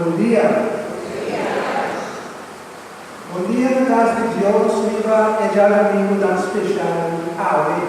Bom dia. Bom dia na casa de Deus, viva e já amigo da especial Ave.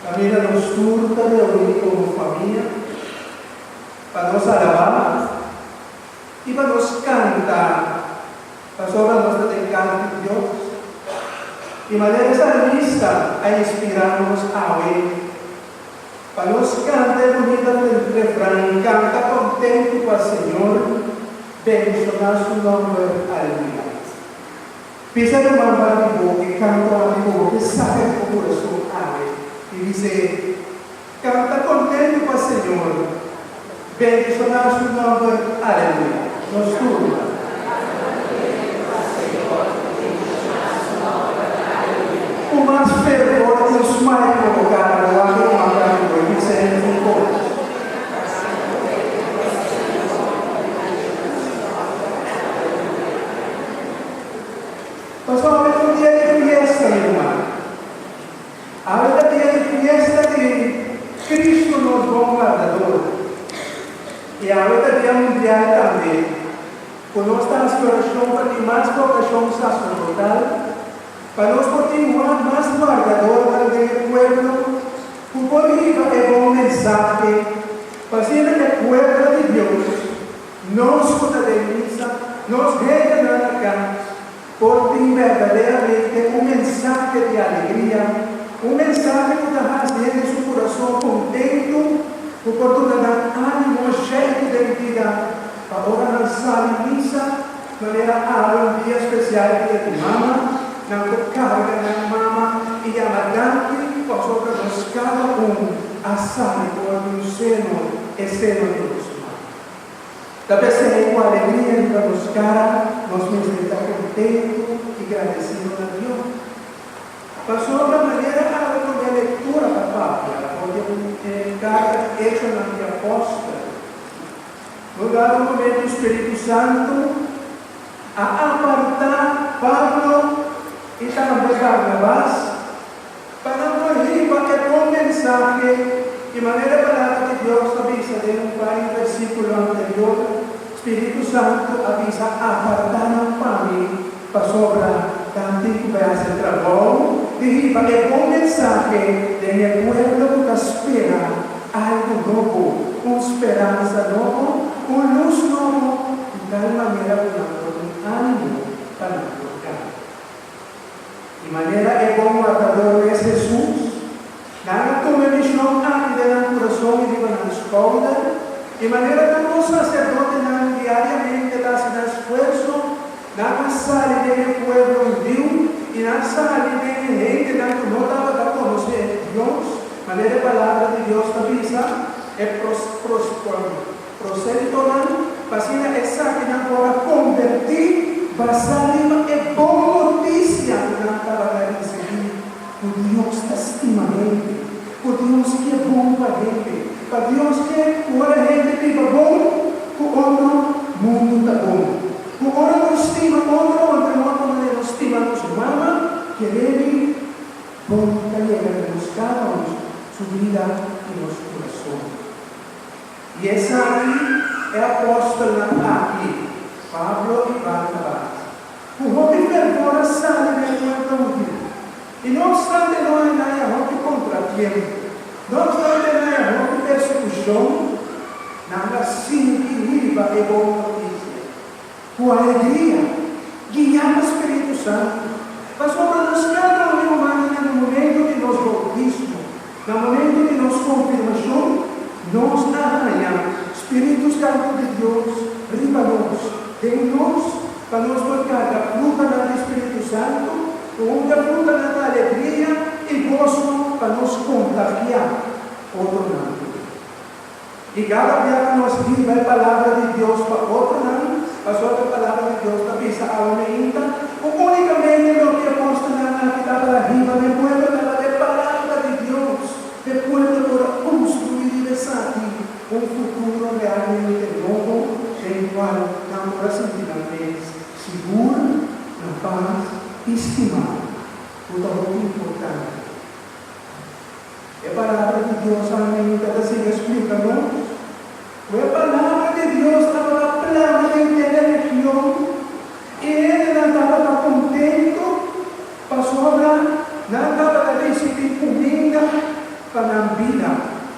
Família nos turta, reunir como família, para nos alabar e para nos cantar, para sobre a nossa decada de Deus. E maneira salmista a inspirar-nos a ouvir. Para nos cantar bonita do refrão, canta contente com o Senhor, bendicionar seu nome, aleluia. Pisa de mamar de boca e canta a boca, que sabe o coração ave. E diz, canta contente com o Senhor, bendicionar seu nome, aleluia. Nos turma. O mais fervor e os mais provocados, o amor mandado por mim, serem um pouco. Pastor, hoje é um dia de fiesta, meu irmão. Hoje é um dia de fiesta de Cristo, nosso bom guardador. E hoje é dia mundial também. Quando nós estamos coração para mais vocação sacerdotal, para nós continuar mais guardador do pueblo, por arriba é bom mensagem, para ser o pueblo de Deus, nos contabiliza, nos regenera acá, porque verdadeiramente mensagem de alegria, mensagem que está fazendo seu coração contento, porque tu dá ânimo, cheio de vida, agora na salmista, maneira um dia especial de mama, na carga na mama e a madame passou para nós cada a salvo do seno e seno de Deus. Talvez seja com alegria para nos cara, nós nos está contentes e agradecidos a Deus. Passou da maneira a leitura da Bíblia, onde é carga hecha na minha apóstola. No dado momento, o Espírito Santo a apartar Pablo e também Barnabás para morrer para que com mensagem de maneira palavra de Deus avisa de um pai versículo anterior, Espírito Santo avisa apartar para mim para sobrar tanto vai ser trabalho e para que com mensagem de meu pueblo que espera algo novo, com esperança nova, com luz nova, de tal maneira com ânimo para tocar. De maneira é bom o adorador é Jesus, na tua missão ainda no coração e na escola, de maneira que o sacerdote diariamente dá esforço, na sala de pueblo viu e na sala de gente que não estava a conhecer Deus, maneira a palavra de Deus avisa, é procede todo, vacina essa que não pode convertir, Basalima é boa notícia na palavra de seguir. O Deus estima ele, o Deus que é bom para ele, para Deus que quando a gente viva bom, o outro mundo está bom. O outro não estima outro não estima nos mama, que ele bom para ele buscar sua vida e nosso coração. E essa aqui é a apóstola aqui. Pablo e Barnabás. O homem fervor sabe de quanto vida. E não obstante não é nada contratiempo. Não obstante não é persecução, nada sim que viva é boa notícia. Com alegria, guiar o Espírito Santo. Mas sobre nós cada humano no momento de nosso bautismo, no momento de nossa confirmação, nós arranhamos Espírito Santo de Deus, riba nós. Deus, para nos tocar a fruta do Espírito Santo, onde a fruta da alegria e gozo para nos contagiar outro nome. E cada dia que nós vivemos a palavra de Deus para outro nome, a sua palavra de Deus também está aumenta, unicamente o que posta na que está para arriba, me puedo dar a palavra de Deus, me puedo construir e desafio um futuro realmente novo, em qual não sentirmos seguro, na paz, estimado. O muito importante. É a palavra de Deus, amém, que assim explica-nos. A palavra de Deus estava programa de religión y él no estaba contento para sobrar, no estaba de recibir comida para la vida,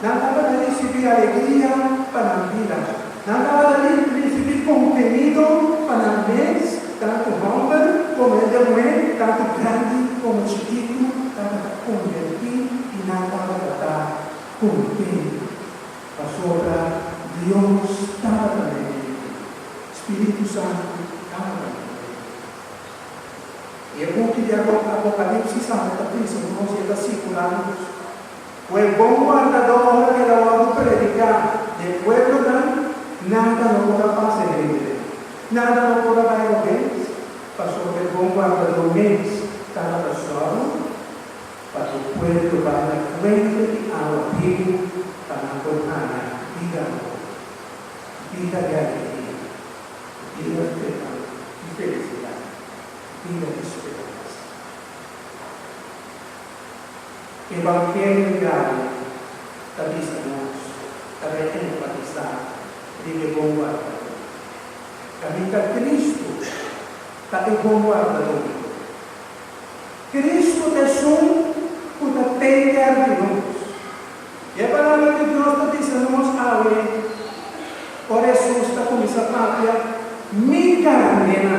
no estaba de recibir alegría para la vida, no estaba de recibir contenido para el mes, tanto hombre como el de mujer, tanto grande como chiquito, estaba convertido y no estaba de estar contento para sobrar. Dios estaba también, Espíritu Santo estaba también. Y el book de Apocalipsis habla de eso, unos versículos. Fue buen guardador que la voy a predicar del pueblo, nada no podrá pasar en él, nada no podrá dar bien. Pasó que el buen guardador estaba solo para que el pueblo vaya a frente y a la vida para encontrar vida de alegría, vida de felicidad, vida de esperanza. El Evangelio diario debe enfatizar el buen guardador. También Cristo está el buen guardador. Cristo es un que tem de nós. E a palavra de Deus está dizendo-nos algo. Por isso está com essa pátria, me carnena.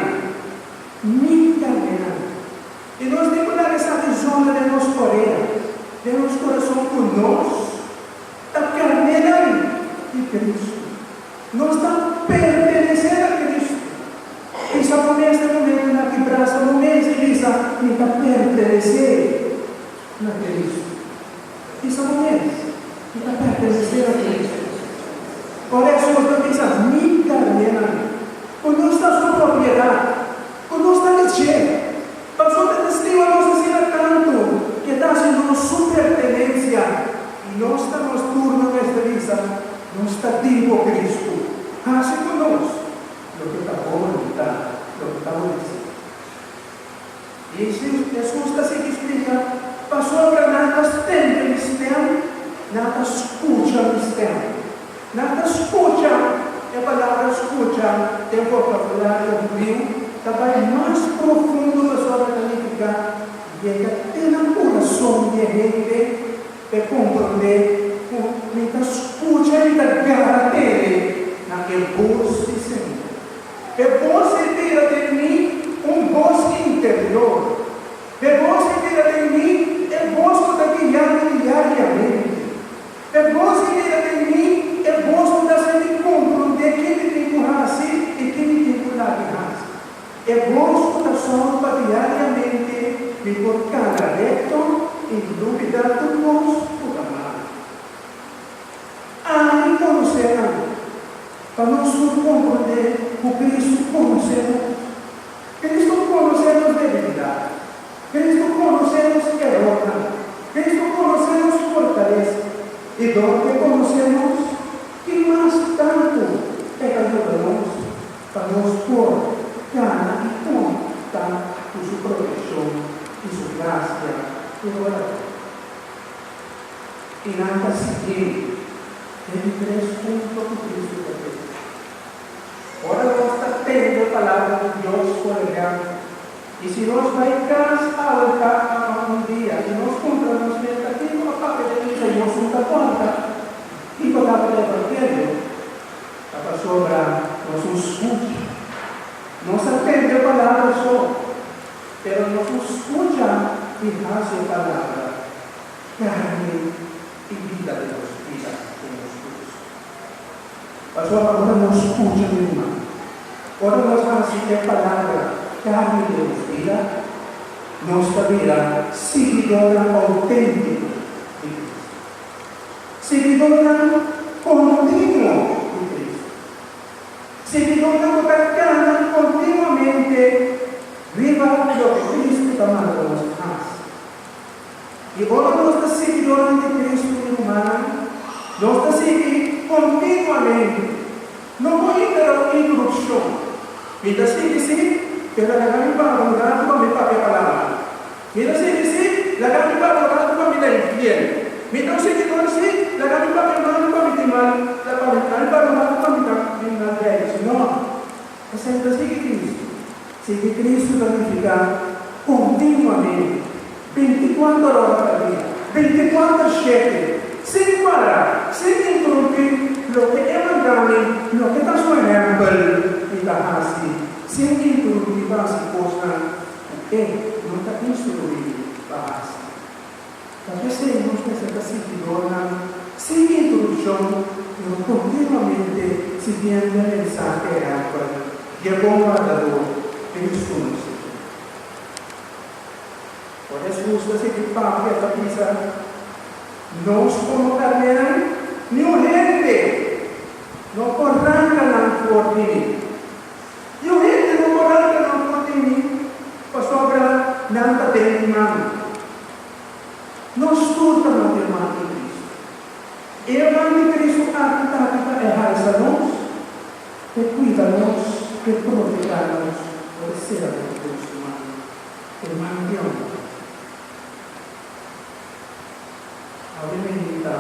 E nós temos que dar essa visão de nosso coração, de nosso coração por nós, está carnena de Cristo. Nós estamos pertencendo a Cristo. Essa promessa no meio na que braça, no meio de Elisa, me está pertencendo a Cristo. Essa promessa. E está pertencendo a Cristo. Por isso nós pensamos, minha carneira, quando nós estamos com propriedade, quando nós estamos cheios, para nós testemunhar a nossa cena tanto, que está sendo nossa pertenência, e nós estamos turno nesta vida, nós estamos vivo Cristo, assim conosco, o que está bom, o que está bonito. E Jesus está se explica, passou para nada tempo mistério, nada escuta mistério. Nada escuta, a palavra escuta, tem vocabulário hebreu, também mais profundo para sua qualificar, e até no coração de gente, para compreender, que escuta e garantir naquele voz de Senhor. A voz inteira de mim, voz interior. A voz inteira de mim, voz que está guiando diariamente. A voz inteira de mim, voz que está sendo compreender quem tem que assim e quem tem que largar. É voz que está só para diariamente me colocar reto e duvidar do voz por amar. Aí conhecemos, para nós compreender o Cristo conhecemos. Cristo conhecemos debilidade. Cristo conhecemos derrota. Cristo conhecemos fortaleza. E do que conhecemos, que mais tanto pecadores para nos pôr gana e contar com sua proteção e sua graça e oração. E nada seguir, tem 3 pontos que Cristo fez. Ora, nós estamos tendo a palavra de Deus por exemplo. E se nós vai casar um dia, e nós compramos expectativa, a palavra de Deus não está conta. E a palavra do Evangelho, para sobrar nosso escute. Nós aprendemos a palavra só, mas nós escuta e faz a palavra, carne e vida de Deus, vida de nós. Pastor, agora não escuta nenhuma. Agora nós fazemos a palavra, carne de Deus, vida, nós também seguidora autêntica de Cristo. Seguidora contínua de Cristo. Seguidora que continuamente viva o que Cristo está mandando nos faz. E agora nós estamos seguidores de Cristo humano, nós estamos seguindo continuamente. Não vou introdução. Então, se pero la kami pa mengganti kami pakai palavra. Mira se la kami pa mengganti kami dari fiel. Mira se la kami pa mengganti kami timbal, la kami pa mengganti kami timbal dari. No. Esa sigue Cristo. Sigue Cristo significa continuamente, 24 horas al día, 24/7, sin parar, sin interrumpir lo que es mandado, lo que está su ejemplo y la así, sin interrumpir las cosas que no está instruido para así. A veces nos necesita sin interrupción, pero continuamente siguiendo el mensaje de Ángel y el bombardador que nos conoce. Por eso gusta seguir Pablo esta pisa, no os como carnean ni urgente, no corrancan por ti. Y urgente no corrancan por ti, pues sobra nada de mano. No escuta lo que manda Cristo. El manda de Cristo acta ejarzanos, que cuídanos, que protegernos, por ser a Dios humano, que manda. Ahora me invita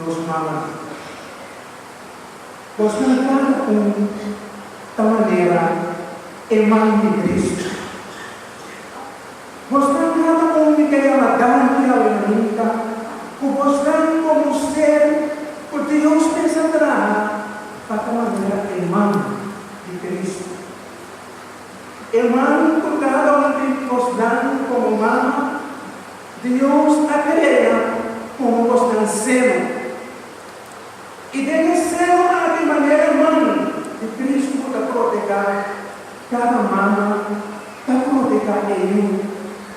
los mamas. Pues cantar con esta manera el manda de Cristo. Mostrando cada um que é uma grande alegria, mostrando como ser, por Deus pensatrá, para a maneira irmã de Cristo. Irmã, por cada um que mostrando como mama, Deus a crea como mostrando seno. E deve ser uma de maneira irmã de Cristo para proteger cada mama, para proteger ele.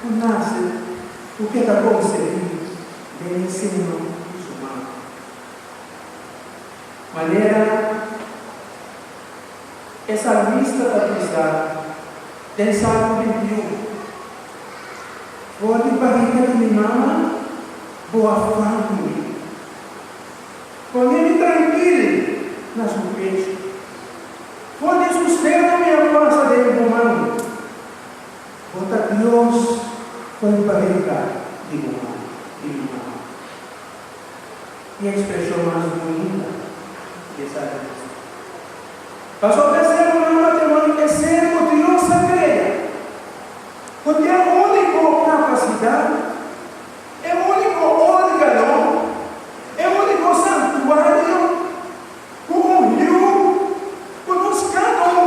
Nasce o que está concebido de ensino humano. Maneira, essa lista da pisar, tem Salmo 21. Vou de barriga de minha mama, boa fome. Põe-me tranquilo na sua pecho. Vou de sustento minha força de humano. Bota Deus com barriga de humano. E a expressão mais bonita dessa lista. Passou a ser uma matrimonio é ser o Deus sagrado. Porque é a única capacidade, é o único órgão, é o único santuário, como eu, conosco cada um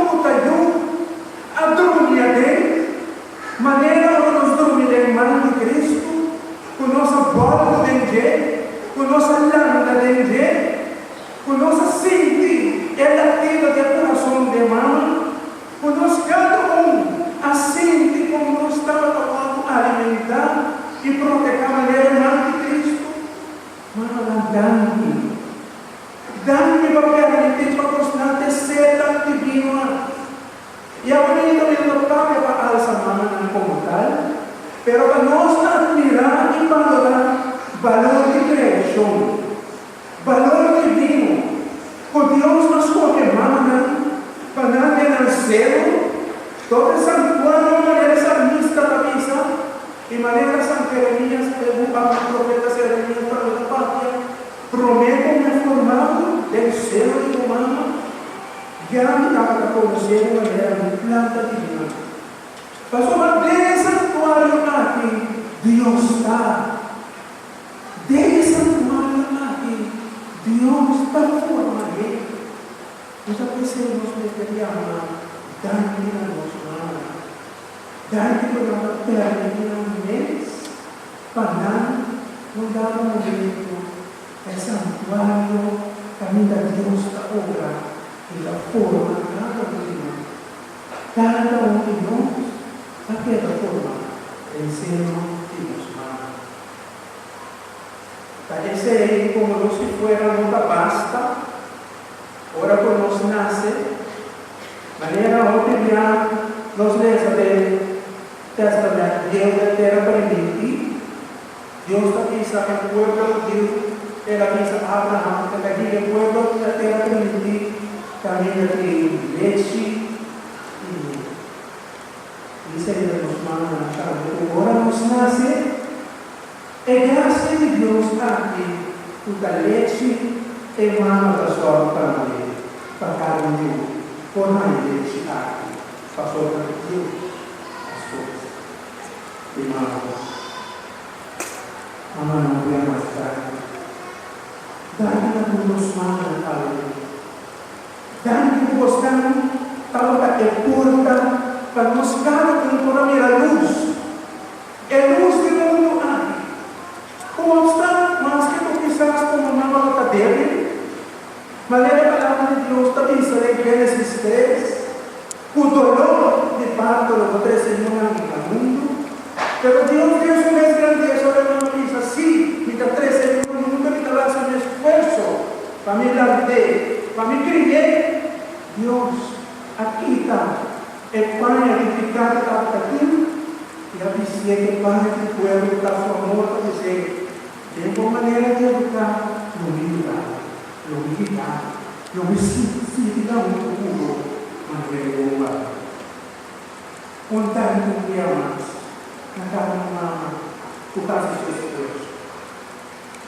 a dormir dele, maneira como nos dormir em mão de Cristo, com nossa bola de Deus, com nossa lâmpada de Deus, com nossa sente, é latido de coração de mão, com nós cada um assente como nós estamos tomando alimentar e proteger a maneira irmã de Cristo. Mas dá-me para permitir para constante ser tão divino. E a bonita mesmo para alça a mão como tal, pero para nós admirar e valorar valor de criação, valor divino, por Deus nos manda para nada nascer, todo esse santuário, maneira salmista da missa, e maneira São Jeremias, o profeta Jeremias para a pátria, promete-me formado del céu e humano, já me dá para conhecer de maneira planta divina. Passou a desse santuário aqui, Deus está. Desse santuário aqui, Deus está formado. Nós apreciamos que Ele ama, dá-lhe a nossa mão, dá-lhe a nossa perna, para não dar um momento, é santuário, caminho da Deus da obra, e da forma, cada um de nós, daquela forma, ensino de Deus manda. Parece como se fuera nunca basta, ora por nos nace, maneira opinião, nos lesa de testamento, Deus da terra permite, Deus está pensando no pueblo, Deus era pensa Abraham, que aqui o pueblo da terra permite, caminha de leite, e isso ainda nos manda na chave, agora nos nasce, é graça de Deus aqui, o da leite, emana da sua família. pagkaroon por may si Aki, pasok ng Diyos, pasok. Imago, Ama ng Piyamasan, dahil nabunos man ang tao, dahil nabunos ka ng tao ka epurta, pagmusgano kung kurami la luz, luz de mundo hay. Como está, más que tú quizás como una nota débil, manera la palabra de Dios también sale en Génesis 3, con dolor de parto lo que Señor en el mundo, pero Dios dio su vez grandeza, hermano, dice así, mientras 13 en el mundo, mientras hace un esfuerzo, para mí la de, para mí creer, Dios, aquí está, el pan edificado hasta aquí, y a decir que Padre que pueblo está su amor para decir, tengo manera de educar, lo humildad, lo visita un puro, manera de humar. Un tanto un día más, na cara de mama, tu caso es esfuerzo.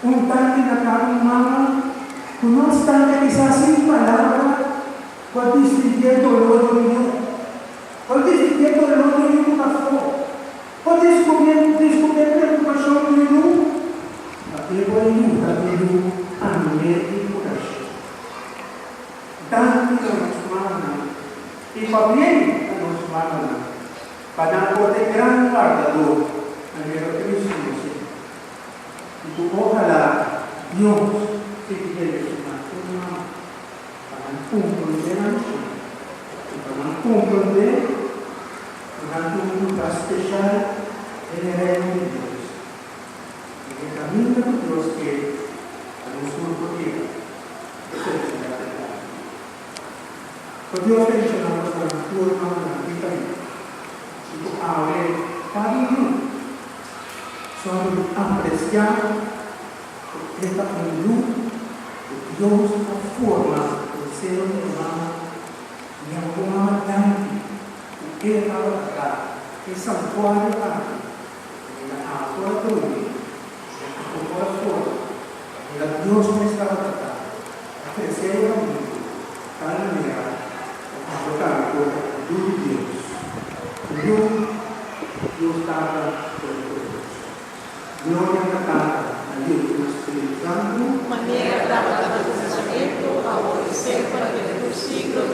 Un tanto na cara de mama, tu no obstante quizás sin palabra, cual distinguiendo el dolor de Dios, cual distinguiendo el dolor de una flor. Pode descobrir a preocupação do Ilu, a pergunta do Ilu, a minha preocupação. Tanto a nos mana, e para bem a nos mana, para poder grande guardador, a minha Cristo. E ojalá Deus te quiere para compreender, para compreender, un lugar especial en el reino de Dios. En el camino de Dios que a nosotros prohíbe. Eso es la verdad. Pues Dios mencionamos con la turma de la vida. Si tú abres cada uno, son apreciados por esta luz de Dios a forma del cielo de humano y a forma grande. Que estaba acá, que santuario acá, en la agua de Dios, en la corazón, en la Dios que estaba acá, a crecer el mundo, cada manera, a tocar por Dios. Dios estaba por Dios. Gloria a la a Dios, Espíritu Santo. Maneira dava do pensamento ao obedecer para que dos siglos